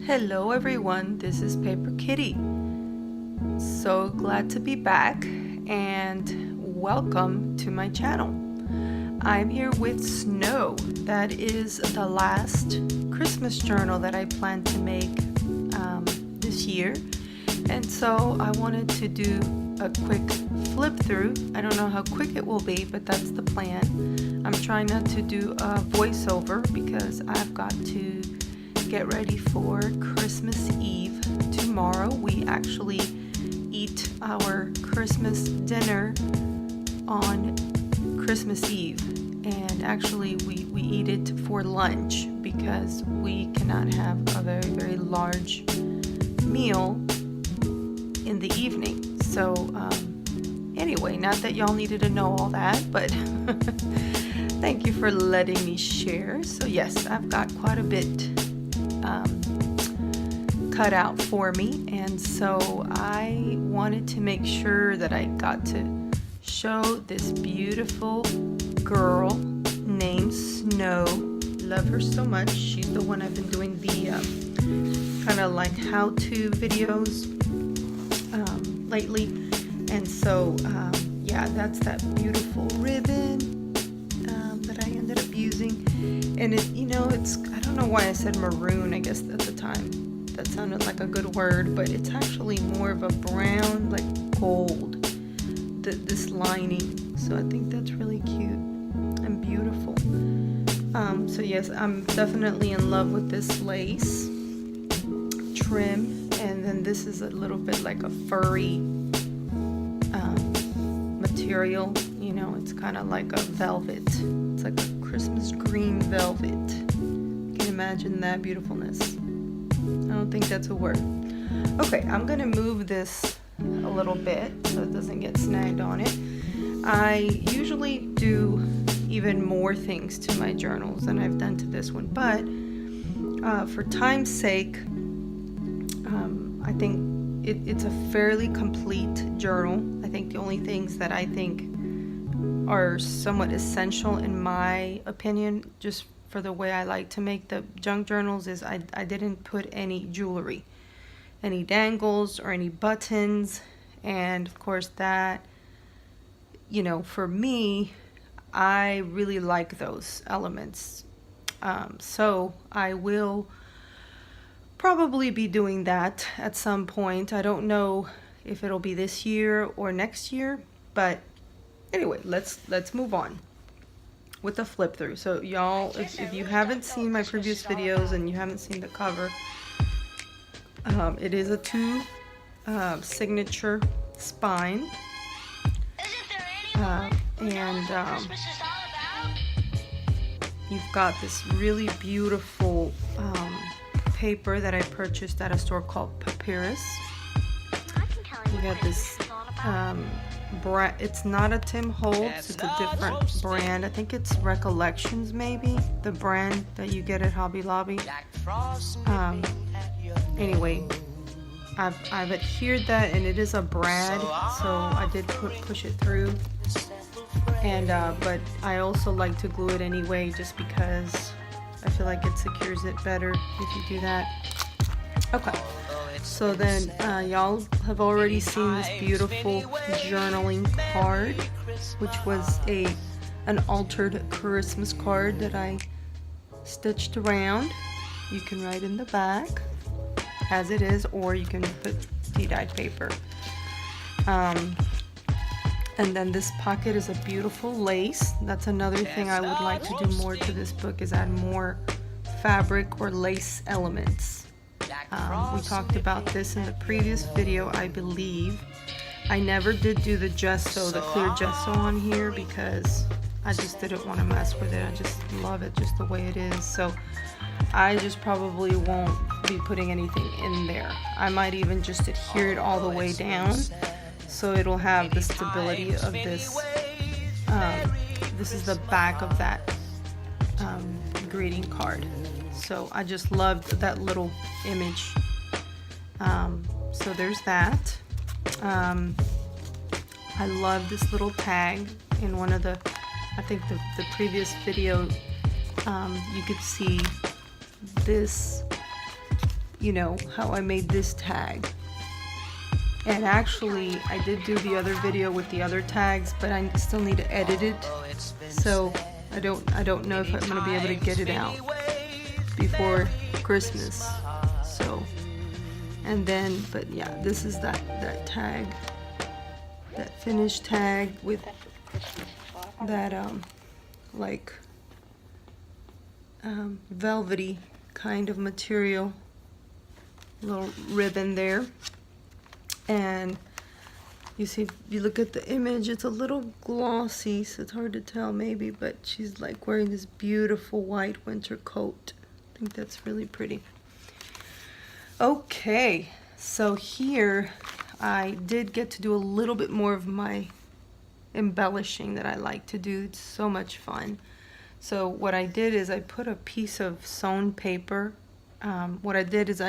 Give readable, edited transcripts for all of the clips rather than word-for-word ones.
Hello everyone, this is Paper Kitty. So glad to be back and welcome to my channel. I'm here with Snow. That is the last Christmas journal that I plan to make this year. And so I wanted to do a quick flip through. I don't know how quick it will be, but that's the plan. I'm trying not to do a voiceover because I've got to get ready for Christmas Eve tomorrow. We actually eat our Christmas dinner on Christmas Eve, and actually we eat it for lunch because we cannot have a very large meal in the evening. So anyway, not that y'all needed to know all that, but thank you for letting me share. So yes, I've got quite a bit cut out for me, and so I wanted to make sure that I got to show this beautiful girl named Snow. Love her so much. She's the one I've been doing the kind of like how-to videos lately, and so yeah, that's that beautiful ribbon that I ended up using. And it, you know, it's, I don't know why I said maroon, I guess at the time that sounded like a good word, but it's actually more of a brown, like gold, this lining. So I think that's really cute and beautiful. So yes, I'm definitely in love with this lace trim, and then this is a little bit like a furry material. You know, it's kind of like a velvet. It's like a Christmas green velvet. You can imagine that beautifulness. I don't think that's a word. Okay, I'm gonna move this a little bit so it doesn't get snagged on it. I usually do even more things to my journals than I've done to this one, but for time's sake, I think it's a fairly complete journal. I think the only things that I think are somewhat essential in my opinion, just for the way I like to make the junk journals, is I didn't put any jewelry, any dangles or any buttons. And of course that, you know, for me, I really like those elements. So I will probably be doing that at some point. I don't know if it'll be this year or next year, but anyway, let's move on with the flip through. So y'all, if you haven't seen my previous videos and you haven't seen the cover, it is a two signature spine, and you've got this really beautiful paper that I purchased at a store called Papyrus. You got this it's not a Tim Holtz, it's a different brand. I think it's Recollections, maybe, the brand that you get at Hobby Lobby. Anyway, I've adhered that, and it is a brad, so I did push it through. And but I also like to glue it anyway, just because I feel like it secures it better if you do that. Okay. So then y'all have already seen this beautiful journaling card, which was an altered Christmas card that I stitched around. You can write in the back as it is, or you can put tea-dyed paper. And then this pocket is a beautiful lace. That's another thing I would like to do more to this book, is add more fabric or lace elements. We talked about this in the previous video, I believe. I never did do the gesso, the clear gesso on here, because I just didn't want to mess with it. I just love it just the way it is. So I just probably won't be putting anything in there. I might even just adhere it all the way down, so it'll have the stability of this. This is the back of that greeting card. So I just loved that little image. So there's that. I love this little tag. In one of the, I think the previous video, you could see this you know, how I made this tag. And actually, I did do the other video with the other tags, but I still need to edit it. So I don't know if I'm gonna be able to get it out before Christmas. So, and then, but yeah, this is that tag, that finished tag with that like velvety kind of material, little ribbon there. And you see, if you look at the image, it's a little glossy, so it's hard to tell maybe, but she's like wearing this beautiful white winter coat. I think that's really pretty. Okay, so here I did get to do a little bit more of my embellishing that I like to do. It's so much fun. So what I did is I put a piece of sewn paper. What I did is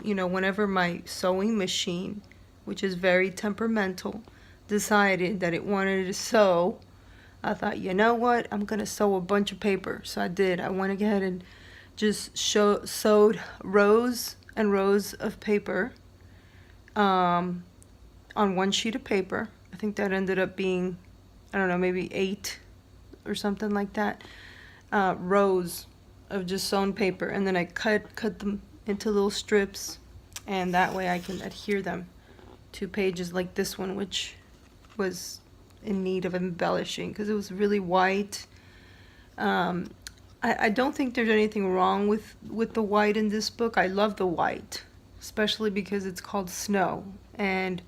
you know, whenever my sewing machine, which is very temperamental, decided that it wanted to sew, I thought, you know what, I'm gonna sew a bunch of paper. So I did. I went ahead and just sewed rows and rows of paper on one sheet of paper. I think that ended up being, I don't know, maybe 8 or something like that, rows of just sewn paper. And then I cut them into little strips, and that way I can adhere them to pages like this one, which was in need of embellishing because it was really white. I don't think there's anything wrong with the white in this book. I love the white, especially because it's called Snow, and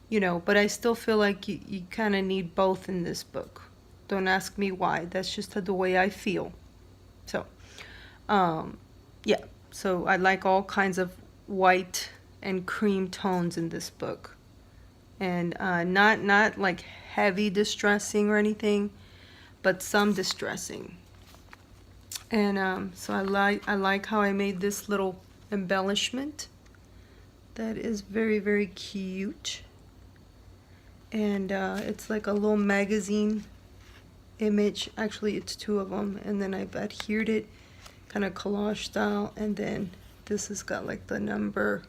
you know, but I still feel like you kind of need both in this book. Don't ask me why. That's just the way I feel. So yeah, so I like all kinds of white and cream tones in this book, and not like heavy distressing or anything, but some distressing. And so I like how I made this little embellishment that is very, very cute. And it's like a little magazine image. Actually, it's 2 of them, and then I've adhered it kind of collage style, and then this has got like the number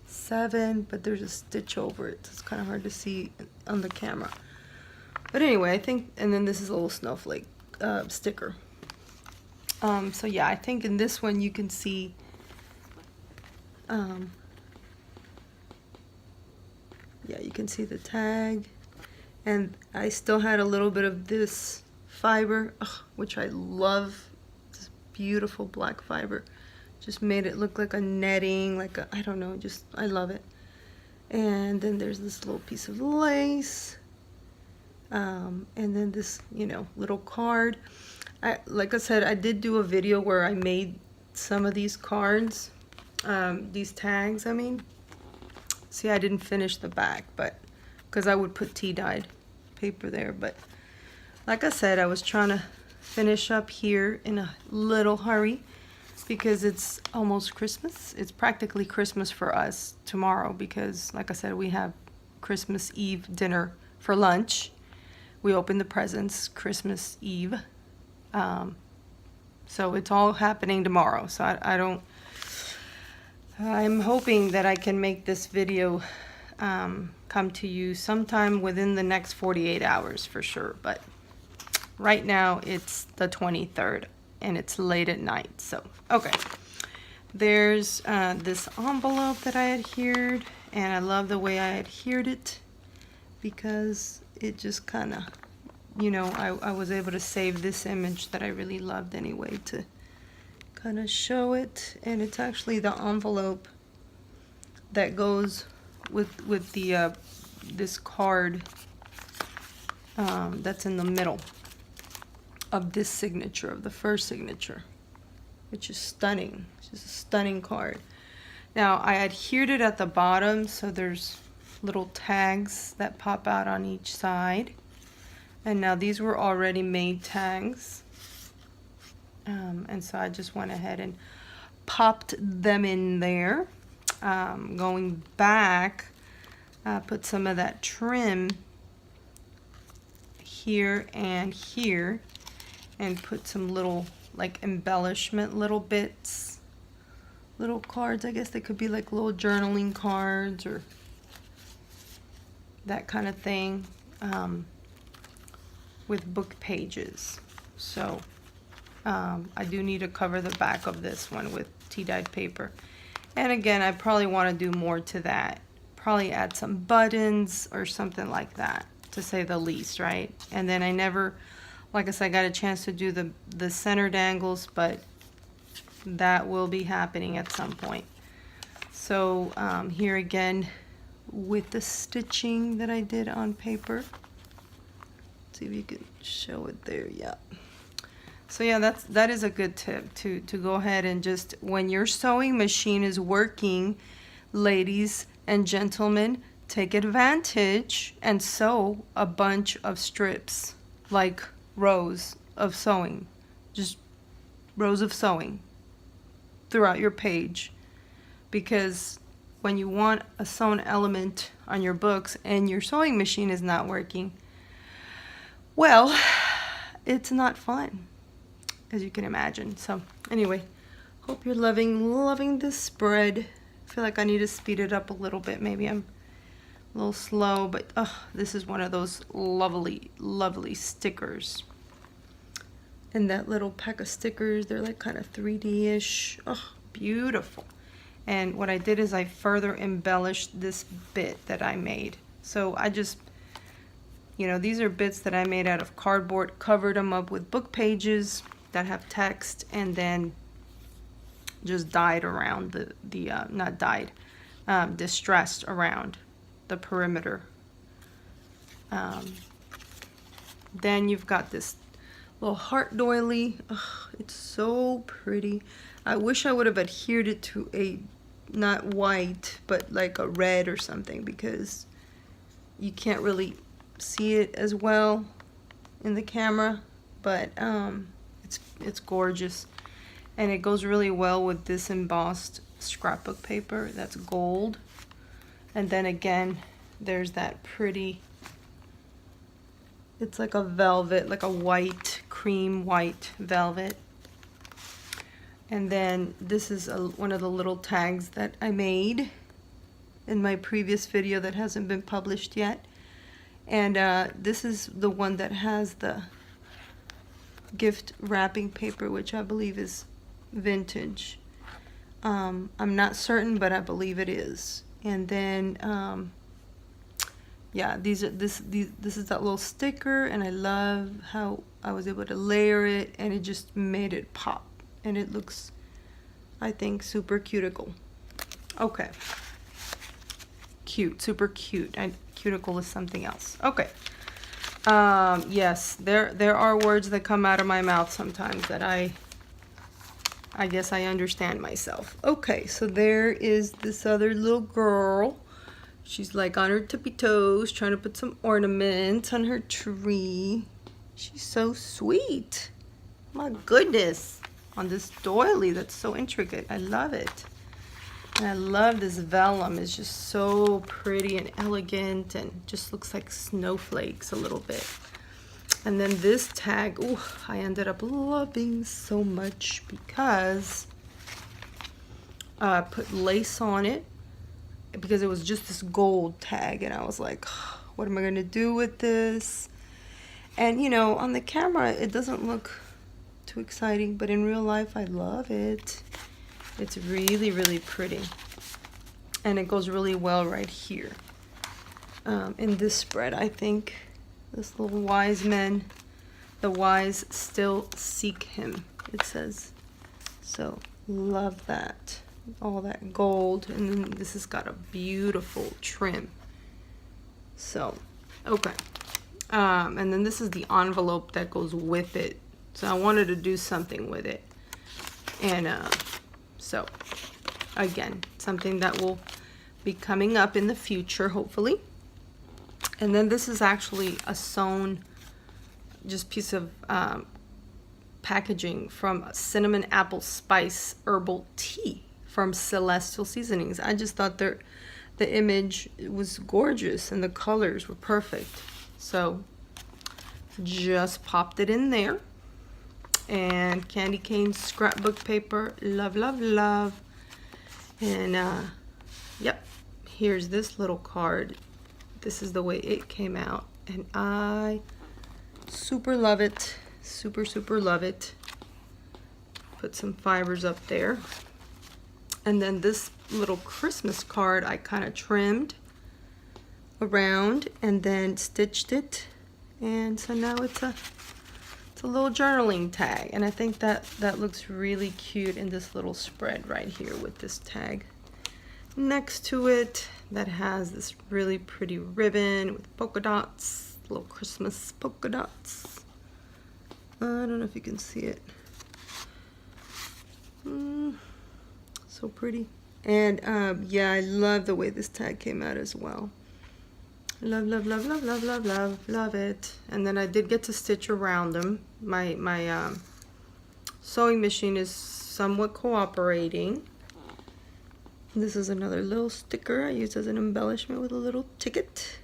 7, but there's a stitch over it, so it's kind of hard to see on the camera. But anyway, I think, and then this is a little snowflake sticker. So yeah, I think in this one you can see yeah, you can see the tag, and I still had a little bit of this fiber, which I love. This beautiful black fiber, just made it look like a netting, like a, I don't know, just I love it. And then there's this little piece of lace, and then this, you know, little card. Like I said, I did do a video where I made some of these cards, these tags, I mean. See, I didn't finish the back, but because I would put tea-dyed paper there. But like I said, I was trying to finish up here in a little hurry because it's almost Christmas. It's practically Christmas for us tomorrow because, like I said, we have Christmas Eve dinner for lunch. We open the presents Christmas Eve. So it's all happening tomorrow. So I'm hoping that I can make this video come to you sometime within the next 48 hours for sure. But right now it's the 23rd and it's late at night. So, okay. There's this envelope that I adhered, and I love the way I adhered it because it just kind of, you know, I was able to save this image that I really loved anyway to kind of show it. And it's actually the envelope that goes with the this card that's in the middle of this signature, of the first signature, which is stunning. It's just a stunning card. Now I adhered it at the bottom, so there's little tags that pop out on each side. And now these were already made tags. And so I just went ahead and popped them in there. Going back, I put some of that trim here and here, and put some little like embellishment little bits little cards. I guess they could be like little journaling cards or that kind of thing, with book pages. So I do need to cover the back of this one with tea-dyed paper. And again, I probably want to do more to that. Probably add some buttons or something like that, to say the least, right? And then I never, like I said, I got a chance to do the center dangles, but that will be happening at some point. So here again with the stitching that I did on paper. Let's see if you can show it there. Yeah. So yeah, that is a good tip to go ahead and just, when your sewing machine is working, ladies and gentlemen, take advantage and sew a bunch of strips, like rows of sewing, just rows of sewing throughout your page, because when you want a sewn element on your books and your sewing machine is not working, well, it's not fun, as you can imagine. So anyway, hope you're loving this spread. I feel like I need to speed it up a little bit. Maybe I'm a little slow, but this is one of those lovely stickers. And that little pack of stickers, they're like kind of 3D-ish. Oh, beautiful. And what I did is I further embellished this bit that I made. So I just, you know, these are bits that I made out of cardboard, covered them up with book pages that have text, and then just dyed around not dyed, distressed around the perimeter. Then you've got this little heart doily. Oh, it's so pretty. I wish I would have adhered it to a, not white, but like a red or something, because you can't really see it as well in the camera, but it's gorgeous, and it goes really well with this embossed scrapbook paper that's gold. And then again, there's that pretty, it's like a velvet, like a white, cream white velvet. And then this is one of the little tags that I made in my previous video that hasn't been published yet. And this is the one that has the gift wrapping paper, which I believe is vintage. I'm not certain, but I believe it is. And then yeah, this is that little sticker, and I love how I was able to layer it, and it just made it pop, and it looks, I think, super cuticle. Okay, cute, super cute. Cuticle is something else. Okay. Yes, there are words that come out of my mouth sometimes that I guess I understand myself. Okay, so there is this other little girl. She's like on her tippy toes trying to put some ornaments on her tree. She's so sweet. My goodness, on this doily that's so intricate. I love it. And I love this vellum. It's just so pretty and elegant, and just looks like snowflakes a little bit. And then this tag, ooh, I ended up loving so much because I put lace on it, because it was just this gold tag, and I was like, what am I gonna do with this? And you know, on the camera it doesn't look too exciting, but in real life I love it. It's really pretty, and it goes really well right here in this spread. I think this little wise man, the wise still seek him, it says. So love that, all that gold, and then this has got a beautiful trim. So okay, and then this is the envelope that goes with it. So I wanted to do something with it, and so again, something that will be coming up in the future, hopefully. And then this is actually a sewn just piece of packaging from cinnamon apple spice herbal tea from Celestial Seasonings. I just thought the image was gorgeous and the colors were perfect, so just popped it in there. And candy cane scrapbook paper, love. And yep, here's this little card. This is the way it came out, and I super love it. Super love it. Put some fibers up there. And then this little Christmas card I kind of trimmed around and then stitched it, and so now it's a little journaling tag, and I think that looks really cute in this little spread right here with this tag next to it that has this really pretty ribbon with polka dots, little Christmas polka dots. I don't know if you can see it. So pretty. And yeah, I love the way this tag came out as well. Love it. And then I did get to stitch around them. My sewing machine is somewhat cooperating. This is another little sticker I used as an embellishment with a little ticket.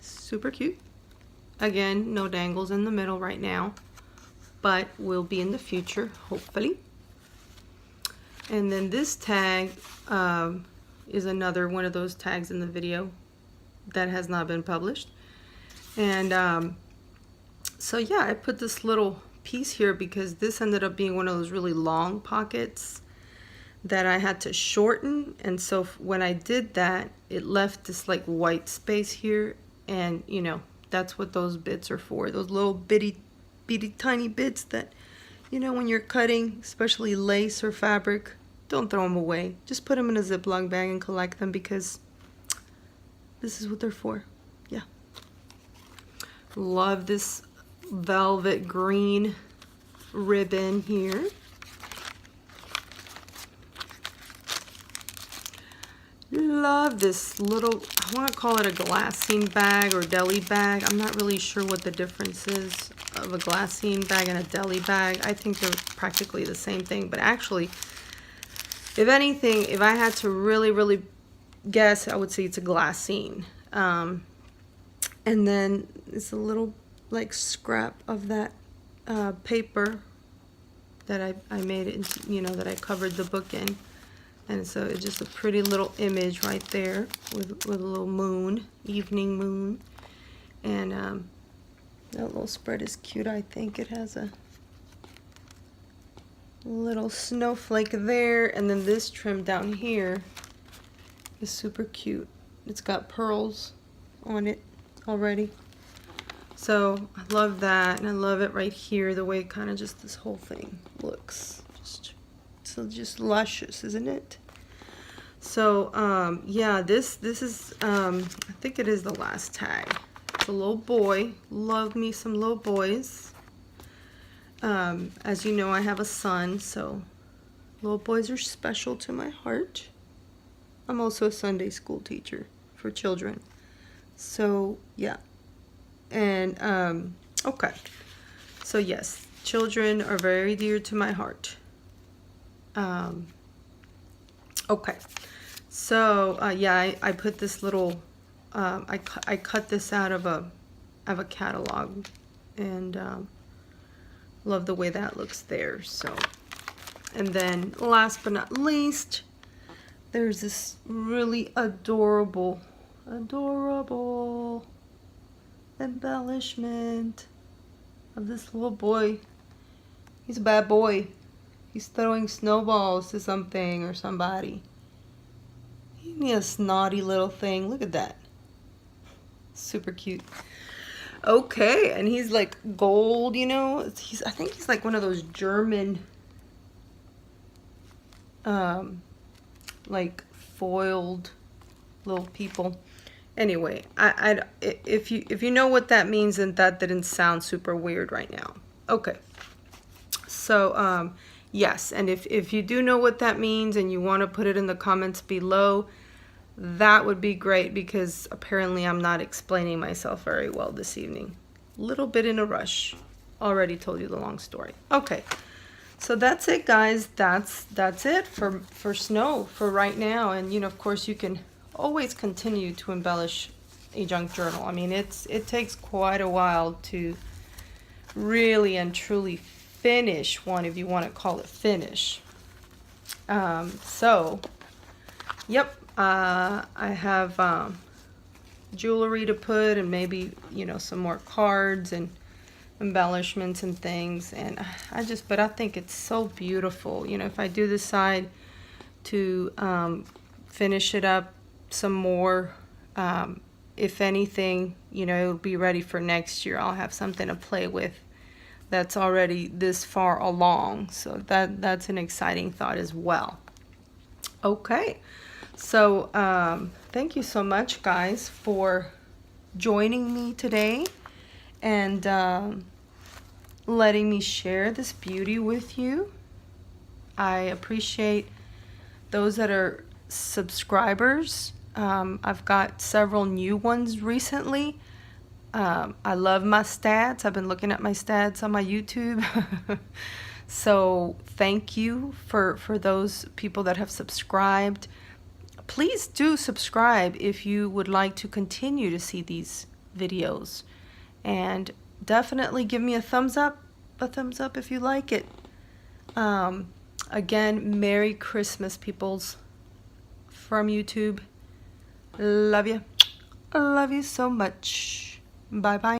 Super cute. Again, no dangles in the middle right now, but will be in the future, hopefully. And then this tag is another one of those tags in the video that has not been published. And so yeah, I put this little piece here because this ended up being one of those really long pockets that I had to shorten, and so when I did that, it left this like white space here, and you know, that's what those bits are for, those little bitty tiny bits that, you know, when you're cutting, especially lace or fabric, don't throw them away. Just put them in a Ziploc bag and collect them, because this is what they're for. Yeah. Love this velvet green ribbon here. Love this little, I want to call it a glassine bag or deli bag. I'm not really sure what the difference is of a glassine bag and a deli bag. I think they're practically the same thing, but actually, if anything, if I had to really guess, I would say it's a glassine. And then it's a little like scrap of that paper that I made it, you know, that I covered the book in. And so it's just a pretty little image right there with a little moon, evening moon. And that little spread is cute. I think it has a little snowflake there. And then this trim down here is super cute. It's got pearls on it already. So I love that, and I love it right here, the way kind of just this whole thing looks. Just luscious, isn't it? So yeah, this is I think it is the last tag. It's a little boy. Love me some little boys. As you know, I have a son, so little boys are special to my heart. I'm also a Sunday school teacher for children. So yeah. And okay. So yes, children are very dear to my heart. Okay, so yeah, I put this little I cut this out of a catalog, and love the way that looks there. So, and then last but not least, there's this really adorable embellishment of this little boy. He's a bad boy. He's throwing snowballs to something or somebody. He's a snotty little thing. Look at that. Super cute. Okay, and he's like gold, you know. I think he's like one of those German, like foiled little people. Anyway, if you know what that means, then that didn't sound super weird right now. Okay. So yes, and if you do know what that means and you want to put it in the comments below, that would be great, because apparently I'm not explaining myself very well this evening. Little bit in a rush. Already told you the long story. Okay, so that's it, guys. That's it for snow for right now. And you know, of course, you can always continue to embellish a junk journal. I mean, it takes quite a while to really and truly finish one, if you want to call it finish. So Yep, I have jewelry to put, and maybe, you know, some more cards and embellishments and things. And but I think it's so beautiful. You know, if I do decide to finish it up some more, if anything, you know, it'll be ready for next year. I'll have something to play with that's already this far along. So that's an exciting thought as well. Okay, so thank you so much, guys, for joining me today and letting me share this beauty with you. I appreciate those that are subscribers. I've got several new ones recently. I love my stats. I've been looking at my stats on my YouTube. So thank you for those people that have subscribed. Please do subscribe if you would like to continue to see these videos. And definitely give me a thumbs up if you like it. Again, Merry Christmas, peoples, from YouTube. Love you. I love you so much. Bye bye.